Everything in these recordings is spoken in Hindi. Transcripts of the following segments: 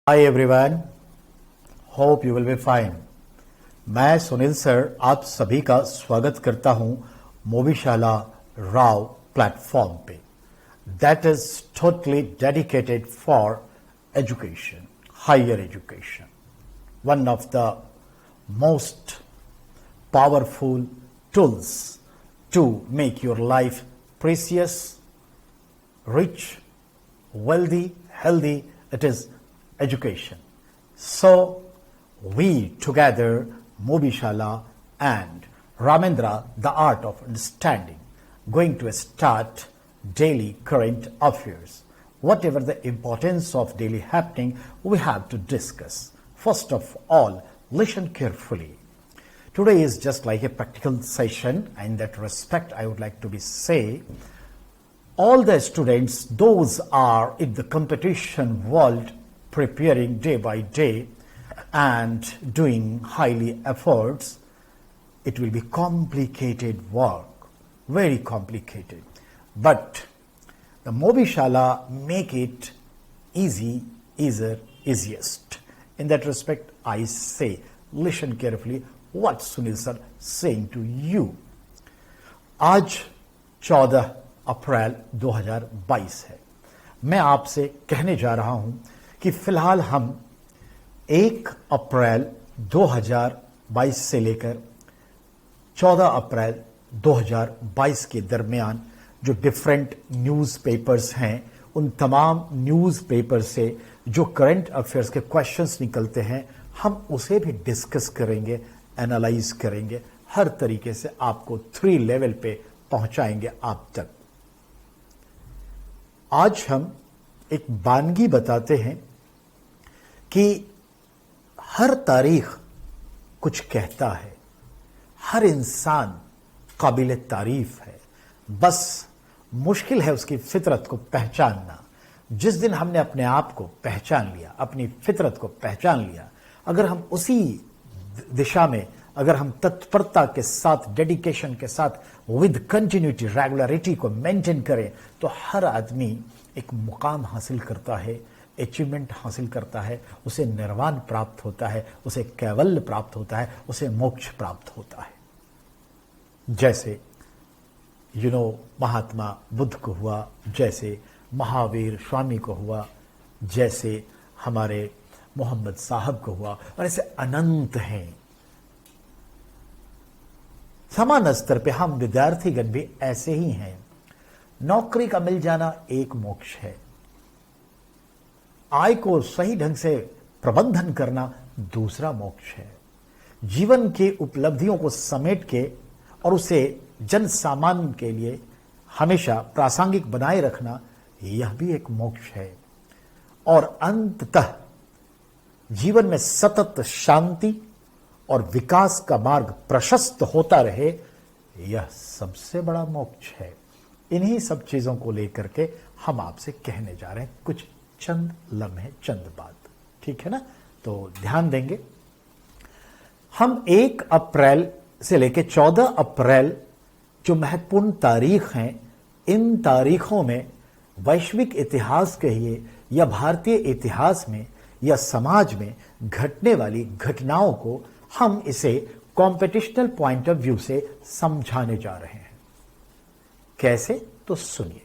Hi everyone, hope you will be fine. मैं सुनील सर आप सभी का स्वागत करता हूं मोबीशाला राव प्लेटफॉर्म पे। That is totally dedicated for education, higher education, one of the most powerful tools to make your life precious, rich, wealthy, healthy. It is education. So we together, Mobishala and Ramendra, the art of understanding, going to start daily current affairs. Whatever the importance of daily happening, we have to discuss. First of all, listen carefully. Today is just like a practical session. In that respect, I would like to say, all the students, those are in the competition world, preparing day by day and doing highly efforts. It will be complicated work, very complicated. But the Mobishala make it easy, easier, easiest. In that respect, I say, listen carefully what Sunil sir saying to you. आज 14 अप्रैल 2022 है। मैं आपसे कहने जा रहा हूं कि फिलहाल हम 1 अप्रैल 2022 से लेकर 14 अप्रैल 2022 के दरमियान जो डिफरेंट न्यूज़पेपर्स हैं, उन तमाम न्यूज़पेपर से जो करंट अफेयर्स के क्वेश्चंस निकलते हैं, हम उसे भी डिस्कस करेंगे, एनालाइज करेंगे, हर तरीके से आपको 3 लेवल पे पहुंचाएंगे आप तक। आज हम एक वानगी बताते हैं कि हर तारीख कुछ कहता है, हर इंसान काबिल तारीफ है, बस मुश्किल है उसकी फितरत को पहचानना। जिस दिन हमने अपने आप को पहचान लिया, अपनी फितरत को पहचान लिया, अगर हम उसी दिशा में, अगर हम तत्परता के साथ, डेडिकेशन के साथ, विद कंटिन्यूटी, रेगुलरिटी को मेंटेन करें, तो हर आदमी एक मुकाम हासिल करता है, अचीवमेंट हासिल करता है, उसे निर्वाण प्राप्त होता है, उसे कैवल्य प्राप्त होता है, उसे मोक्ष प्राप्त होता है। जैसे महात्मा बुद्ध को हुआ, जैसे महावीर स्वामी को हुआ, जैसे हमारे मोहम्मद साहब को हुआ, और ऐसे अनंत हैं। समान स्तर पे हम विद्यार्थीगण भी ऐसे ही हैं। नौकरी का मिल जाना एक मोक्ष है, आय को सही ढंग से प्रबंधन करना दूसरा मोक्ष है, जीवन की उपलब्धियों को समेट के और उसे जन सामान्य के लिए हमेशा प्रासंगिक बनाए रखना, यह भी एक मोक्ष है। और अंततः जीवन में सतत शांति और विकास का मार्ग प्रशस्त होता रहे, यह सबसे बड़ा मोक्ष है। इन्हीं सब चीजों को लेकर के हम आपसे कहने जा रहे हैं कुछ चंद लम्हे, चंद बात, ठीक है ना? तो ध्यान देंगे। हम 1 अप्रैल से लेकर 14 अप्रैल जो महत्वपूर्ण तारीख हैं, इन तारीखों में वैश्विक इतिहास कहिए या भारतीय इतिहास में या समाज में घटने वाली घटनाओं को हम इसे कॉम्पिटिशनल पॉइंट ऑफ व्यू से समझाने जा रहे हैं। कैसे? तो सुनिए।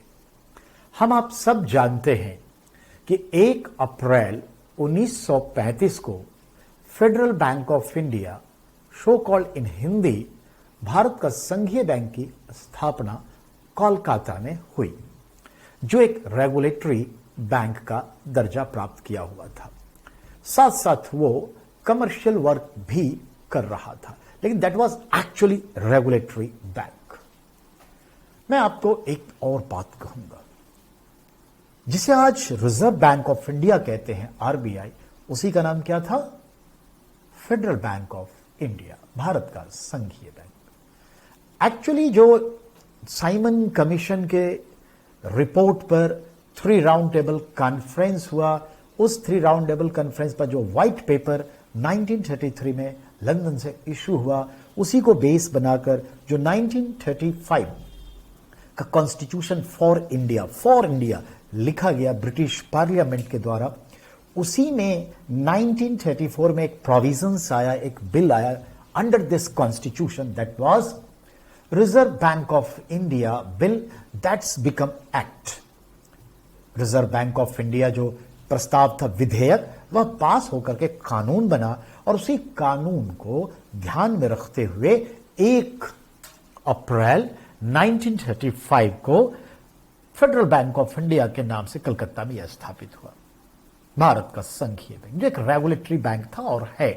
हम आप सब जानते हैं कि 1 अप्रैल 1935 को federal bank of India, show called in Hindi Bharat का संघीय बैंक की स्थापना कोलकाता में हुई, जो एक रेगुलेटरी बैंक का दर्जा प्राप्त किया हुआ था। साथ साथ वो कमर्शियल वर्क भी कर रहा था, लेकिन that was actually regulatory bank. मैं आपको एक और बात कहूंगा, जिसे आज रिजर्व बैंक ऑफ इंडिया कहते हैं, आरबीआई, उसी का नाम क्या था? Federal bank of India, Bharat का संघीय बैंक। एक्चुअली जो साइमन कमीशन के रिपोर्ट पर 3 राउंड टेबल कॉन्फ्रेंस हुआ, उस 3 राउंड टेबल कॉन्फ्रेंस पर जो व्हाइट पेपर 1933 में लंदन से इशू हुआ, उसी को बेस बनाकर जो 1935 का कॉन्स्टिट्यूशन फॉर इंडिया लिखा गया ब्रिटिश पार्लियामेंट के द्वारा, उसी में 1934 में एक प्रोविजंस आया, एक बिल आया under this constitution, that was reserve bank of India bill, that's become act. Reserve bank of India जो प्रस्ताव था, विधेयक, वह पास होकर के कानून बना और उसी कानून को ध्यान में रखते हुए 1 अप्रैल 1935 को फेडरल बैंक ऑफ इंडिया के नाम से कलकत्ता में यह स्थापित हुआ। भारत का संघीय बैंक, जो एक रेगुलेटरी बैंक था और है।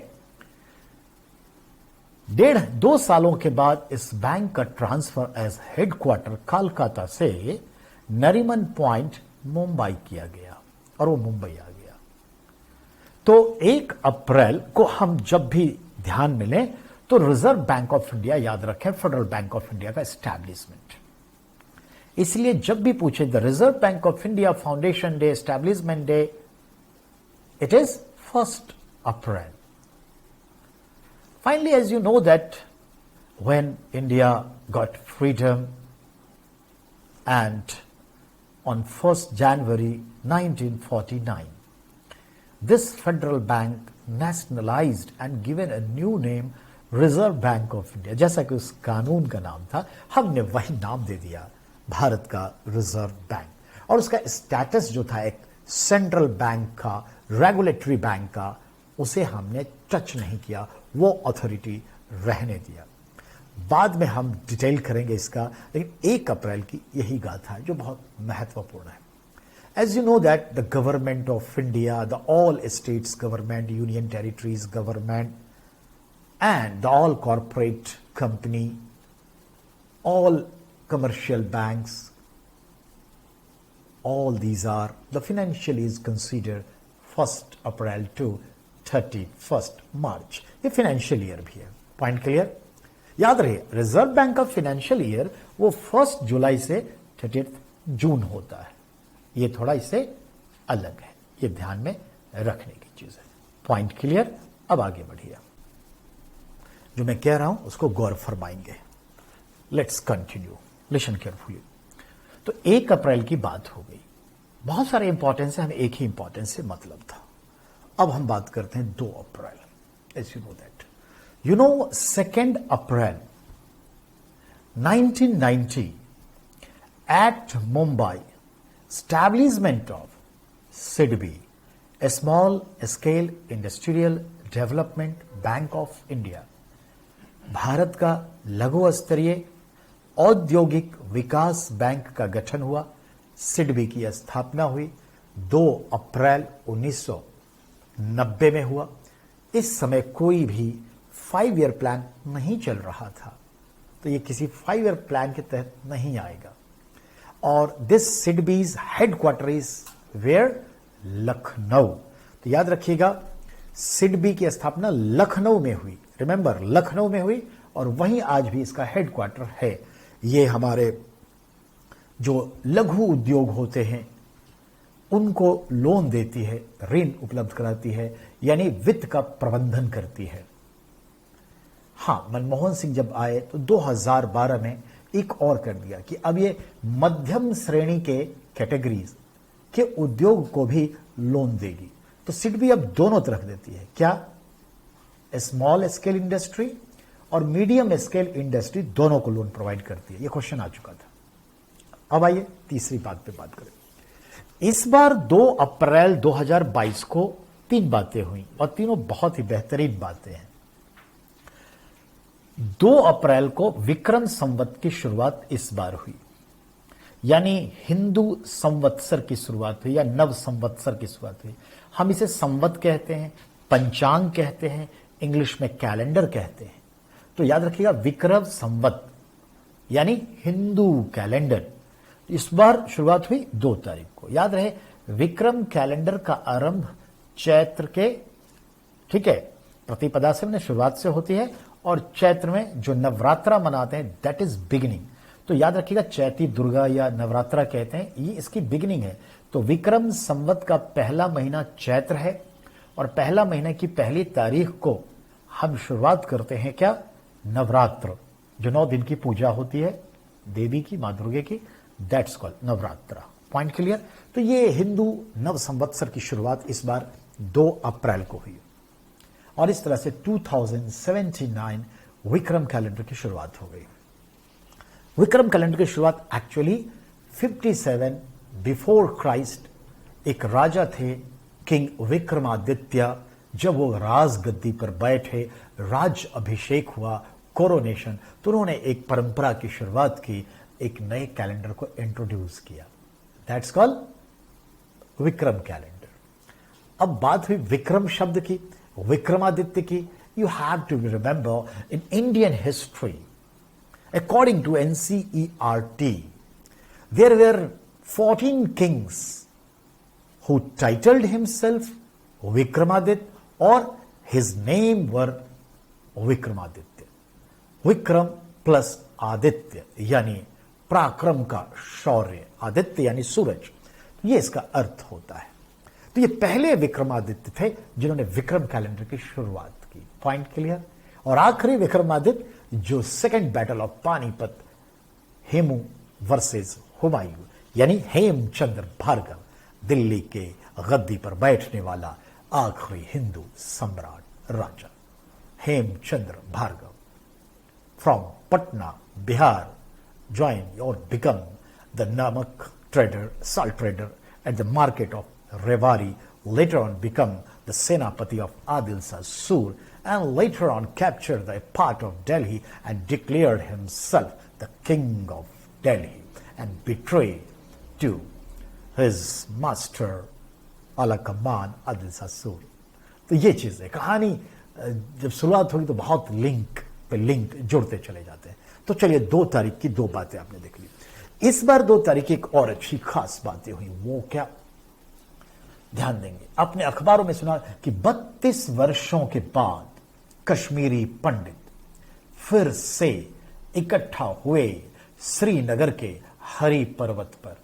1.5-2 सालों के बाद इस बैंक का ट्रांसफर एज हेडक्वार्टर कोलकाता से नरीमन पॉइंट मुंबई किया गया और वो मुंबई आ गया। तो 1 अप्रैल को हम जब भी ध्यान में लें तो रिजर्व बैंक ऑफ इंडिया याद रखें, फेडरल बैंक ऑफ इंडिया का एस्टैब्लिशमेंट। इसलिए जब भी पूछे the reserve bank of India foundation day, establishment day, it is 1 April. Finally, as you know that when India got freedom and on 1st January 1949, this federal bank nationalized and given a new name, Reserve Bank of India. जैसा कि उस कानून का नाम था, हमने वही नाम दे दिया, भारत का रिजर्व बैंक। और उसका स्टेटस जो था एक सेंट्रल बैंक का, रेगुलेटरी बैंक का, उसे हमने टच नहीं किया, वो अथॉरिटी रहने दिया। बाद में हम डिटेल करेंगे इसका, लेकिन 1 अप्रैल की यही गाथा है जो बहुत महत्वपूर्ण है। As you know that the government of India, the all states government, union territories government, and the all corporate company, all commercial banks, all these are, the financial is considered 1st April to 31st March. ये फाइनेंशियल ईयर भी है। Point clear? याद रहे, रिजर्व बैंक का फाइनेंशियल ईयर वो 1 जुलाई से 30 जून होता है। ये थोड़ा इससे अलग है, ये ध्यान में रखने की चीज है। Point clear? अब आगे बढ़िए, जो मैं कह रहा हूं उसको गौर फरमाएंगे। Let's continue, listen carefully. तो 1 अप्रैल की बात हो गई, बहुत सारे इंपॉर्टेंस है, हमें एक ही इंपॉर्टेंस से मतलब था। अब हम बात करते हैं 2 अप्रैल। As you know that, you know 2 April 1990 at Mumbai, establishment of SIDBI, a small scale industrial development bank of India, Bharat का लघु स्तरीय औद्योगिक विकास बैंक का गठन हुआ। सिडबी की स्थापना हुई 2 अप्रैल 1990 में हुआ। इस समय कोई भी 5 ईयर प्लान नहीं चल रहा था, तो ये किसी 5 ईयर प्लान के तहत नहीं आएगा। और this SIDBI's headquarter is where, Lucknow. तो याद रखिएगा, सिडबी की स्थापना लखनऊ में हुई। रिमेंबर, लखनऊ में हुई और वहीं आज भी इसका हेडक्वार्टर है। ये हमारे जो लघु उद्योग होते हैं उनको लोन देती है, ऋण उपलब्ध कराती है, यानी वित्त का प्रबंधन करती है। हां, मनमोहन सिंह जब आए तो 2012 में एक और कर दिया कि अब ये मध्यम श्रेणी के कैटेगरीज के उद्योग को भी लोन देगी। तो सिडबी अब दोनों तरफ देती है। क्या? स्मॉल स्केल इंडस्ट्री और मीडियम स्केल इंडस्ट्री दोनों को लोन प्रोवाइड करती है। ये क्वेश्चन आ चुका था। अब आइए तीसरी बात पे बात करें। इस बार 2 अप्रैल 2022 को 3 बातें हुई और तीनों बहुत ही बेहतरीन बातें हैं। 2 अप्रैल को विक्रम संवत की शुरुआत इस बार हुई, यानी हिंदू संवत्सर की शुरुआत हुई या नव संवत्सर की शुरुआत हुई। हम इसे संवत कहते हैं, पंचांग कहते हैं, इंग्लिश में कैलेंडर कहते हैं। तो याद रखिएगा, विक्रम संवत यानी हिंदू कैलेंडर। इस बार शुरुआत हुई 2 तारीख को। याद रहे, विक्रम कैलेंडर का आरंभ चैत्र के, ठीक है, प्रतिपदा से मैंने शुरुआत से होती है, और चैत्र में जो नवरात्रा मनाते हैं दैट इज बिगिनिंग। तो याद रखिएगा, चैती दुर्गा या नवरात्रा कहते हैं, ये इसकी बिगिनिंग है। तो विक्रम संवत का पहला महीना चैत्र है और पहला महीने की पहली तारीख को हम शुरुआत करते हैं क्या? नवरात्र, जो 9 दिन की पूजा होती है देवी की, मां दुर्गे की, that's called Navratra. Point clear? तो ये हिंदू नव संवत्सर की शुरुआत इस बार 2 अप्रैल को हुई और इस तरह से 2079 विक्रम कैलेंडर की शुरुआत हो गई। विक्रम कैलेंडर की शुरुआत एक्चुअली 57 बिफोर क्राइस्ट एक राजा थे किंग विक्रमादित्य, जब वो राजगद्दी पर बैठे, राज अभिषेक हुआ, कोरोनेशन, तो उन्होंने एक परंपरा की शुरुआत की, एक नए कैलेंडर को इंट्रोड्यूस किया, दैट्स कॉल्ड विक्रम कैलेंडर। अब बात हुई विक्रम शब्द की, विक्रमादित्य की। You have to remember in Indian history, according to NCERT, there were 14 kings who titled himself Vikramaditya or his name were Vikramaditya. Vikram plus Aditya यानी पराक्रम का शौर्य, आदित्य यानी सूरज, ये इसका अर्थ होता है। तो ये पहले विक्रमादित्य थे जिन्होंने विक्रम कैलेंडर की शुरुआत की, पॉइंट क्लियर। और आखिरी विक्रमादित्य जो second battle of Panipat, Hemu versus Humayun, यानी हेमचंद्र भार्गव, दिल्ली के गद्दी पर बैठने वाला आखिरी हिंदू सम्राट राजा Hemchandra Bhargav from Patna, Bihar, join or become the namak trader, salt trader at the market of Rewari, later on become the Senapati of Adil Sur, and later on captured a part of Delhi and declared himself the king of Delhi and betrayed to his master Alakaman Adil Sur. तो ये चीज है, कहानी जब शुरुआत होगी तो बहुत लिंक पे लिंक जुड़ते चले जाते हैं। तो चलिए 2 तारीख की 2 बातें आपने देख ली। इस बार 2 तारीख की एक और अच्छी खास बातें हुई, वो क्या, ध्यान देंगे। आपने अखबारों में सुना कि 32 वर्षों के बाद कश्मीरी पंडित फिर से इकट्ठा हुए श्रीनगर के हरि पर्वत पर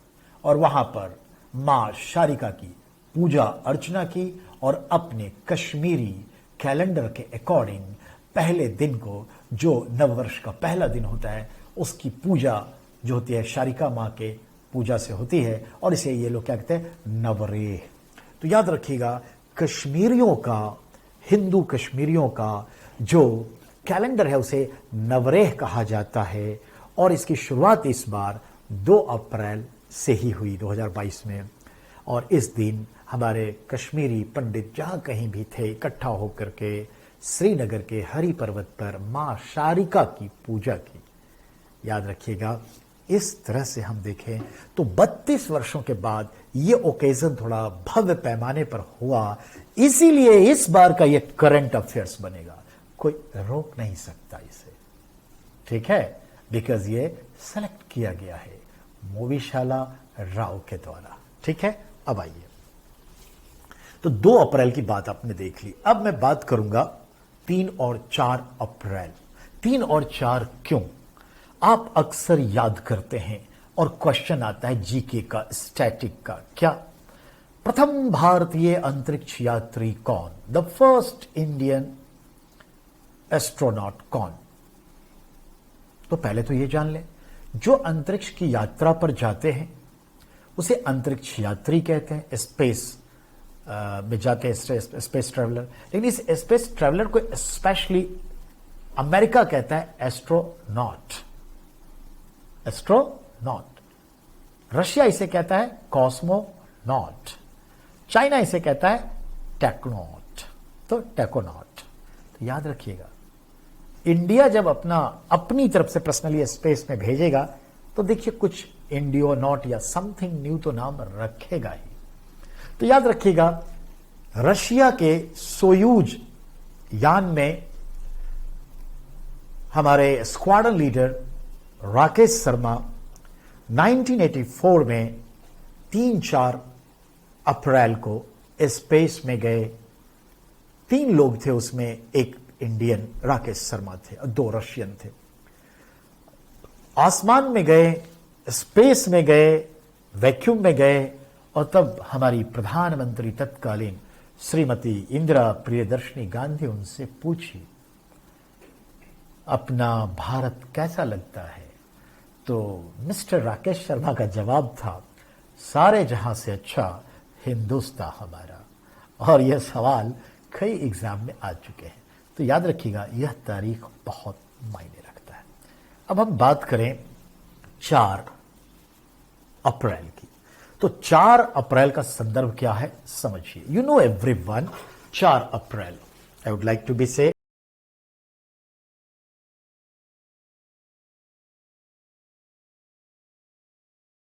और वहां पर मां शारिका की पूजा अर्चना की और अपने कश्मीरी कैलेंडर के अकॉर्डिंग पहले दिन को, जो नववर्ष का पहला दिन होता है, उसकी पूजा जो होती है शारिका मां के पूजा से होती है और इसे ये लोग क्या कहते हैं, नवरेह। तो याद रखिएगा, कश्मीरियों का, हिंदू कश्मीरियों का जो कैलेंडर है उसे नवरेह कहा जाता है और इसकी शुरुआत इस बार 2 अप्रैल से ही हुई 2022 में। और इस दिन हमारे कश्मीरी पंडित जहां कहीं भी थे इकट्ठा होकर के श्रीनगर के हरि पर्वत पर मां शारिका की पूजा की। याद रखिएगा, इस तरह से हम देखें तो 32 वर्षों के बाद ये ओकेजन थोड़ा भव्य पैमाने पर हुआ, इसीलिए इस बार का ये करंट अफेयर्स बनेगा, कोई रोक नहीं सकता इसे, ठीक है, बिकॉज ये सेलेक्ट किया गया है मोविशाला राव के द्वारा, ठीक है। अब आइए, तो 2 अप्रैल की बात आपने देख ली। अब मैं बात करूंगा 3 और 4 अप्रैल। 3 और 4 क्यों आप अक्सर याद करते हैं और क्वेश्चन आता है जीके का, स्टैटिक का, क्या प्रथम भारतीय अंतरिक्ष यात्री कौन, द फर्स्ट इंडियन एस्ट्रोनॉट कौन। तो पहले तो ये जान लें, जो अंतरिक्ष की यात्रा पर जाते हैं उसे अंतरिक्ष यात्री कहते हैं, स्पेस में जाके स्पेस ट्रैवलर। लेकिन इस स्पेस ट्रैवलर को स्पेशली अमेरिका कहता है एस्ट्रोनॉट, एस्ट्रोनॉट। रशिया इसे कहता है कॉस्मोनॉट, चाइना इसे कहता है टेक्नोट, तो टेकोनॉट। तो याद रखिएगा, इंडिया जब अपनी तरफ से पर्सनली स्पेस में भेजेगा तो देखिए कुछ इंडियोनॉट या समथिंग न्यू तो नाम रखेगा ही। तो याद रखिएगा, रशिया के सोयूज यान में हमारे स्क्वाड्रन लीडर राकेश शर्मा 1984 में 3-4 अप्रैल को स्पेस में गए। 3 लोग थे, उसमें एक इंडियन राकेश शर्मा थे और 2 रशियन थे। आसमान में गए, स्पेस में गए, वैक्यूम में गए और तब हमारी प्रधानमंत्री तत्कालीन श्रीमती इंदिरा प्रियदर्शनी गांधी उनसे पूछी अपना भारत कैसा लगता है, तो मिस्टर राकेश शर्मा का जवाब था, सारे जहां से अच्छा हिंदुस्तान हमारा। और यह सवाल कई एग्जाम में आ चुके हैं। तो याद रखिएगा, यह तारीख बहुत मायने रखता है। अब हम बात करें 4 अप्रैल की। तो 4 अप्रैल का संदर्भ क्या है समझिए। You know everyone, 4 April, I would like to be से